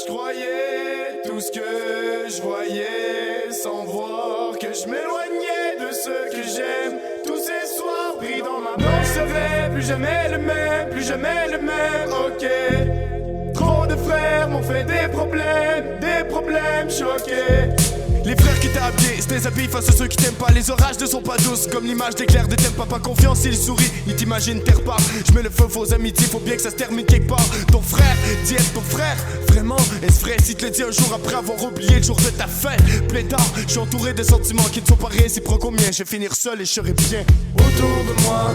Je croyais tout ce que je voyais, sans voir que je m'éloignais de ce que j'aime. Tous ces soirs pris dans ma main, on serait plus jamais le même, plus jamais le même. Ok. Trop de frères m'ont fait des problèmes choqués. Les frères qui t'habillent se déshabillent face à ceux qui t'aiment pas. Les orages ne sont pas douces comme l'image d'éclair de t'aimes pas confiance, il sourit, il t'imagine terre part. Je mets le feu aux amitiés, faut bien que ça se termine quelque part. Ton frère, dis est ton frère, vraiment, est-ce vrai si te le dis un jour après avoir oublié le jour de ta fête? Plus tard, je suis entouré de sentiments qui ne sont pas réciproques aux miens. Je vais finir seul et je serai bien. Autour de moi,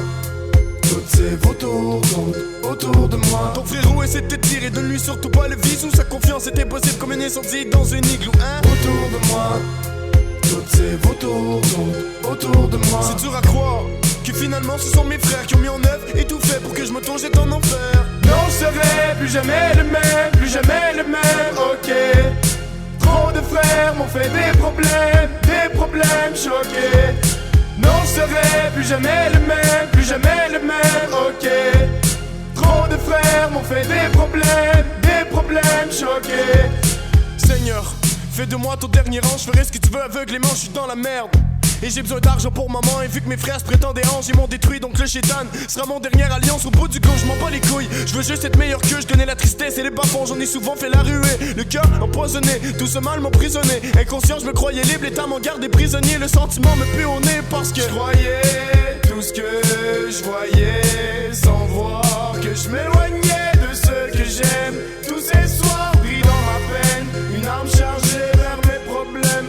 toutes ces vautours tournent autour de moi. Ton frérot essaie de te tirer, donne-lui surtout pas le vice où sa confiance était possible comme un incendie dans un igloo, hein? Autour de moi, toutes ces vautours tournent autour de moi. C'est dur à croire que finalement ce sont mes frères qui ont mis en œuvre et tout fait pour que je me tourne en enfer. Non, je serai plus jamais le même, plus jamais le même, ok. Trop de frères m'ont fait des problèmes choqués. Non, je serai plus jamais le même, plus jamais le même, ok. Trop de frères m'ont fait des problèmes choqués. Seigneur, fais de moi ton dernier rang, je ferai ce que tu veux aveuglément, je suis dans la merde. Et j'ai besoin d'argent pour maman, et vu que mes frères se prétendaient anges, ils m'ont détruit, donc le chétan sera mon dernière alliance. Au bout du compte, je m'en bats les couilles, je veux juste être meilleur que je connais la tristesse et les bas-fonds, j'en ai souvent fait la ruée. Le cœur empoisonné, tout ce mal m'emprisonnait. Inconscient, je me croyais libre, l'état m'en gardait prisonnier. Le sentiment me pue au nez parce que je croyais tout ce que je voyais, sans voir que je m'éloignais de ce que j'aime. Tous ces soirs pris dans ma peine, une arme chargée vers mes problèmes,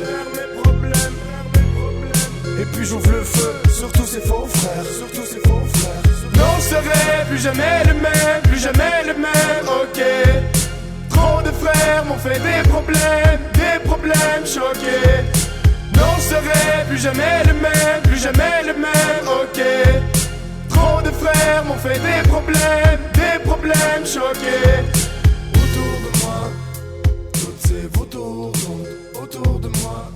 Et puis j'ouvre le feu sur tous ces faux frères, Non, je serai plus jamais le même, plus jamais le même, ok. Trop de frères m'ont fait des problèmes choqués. Non, je serai plus jamais le même, plus jamais le même, ok. Trop de frères m'ont fait des problèmes choqués. Autour de moi, toutes ces vautours tournent autour de moi.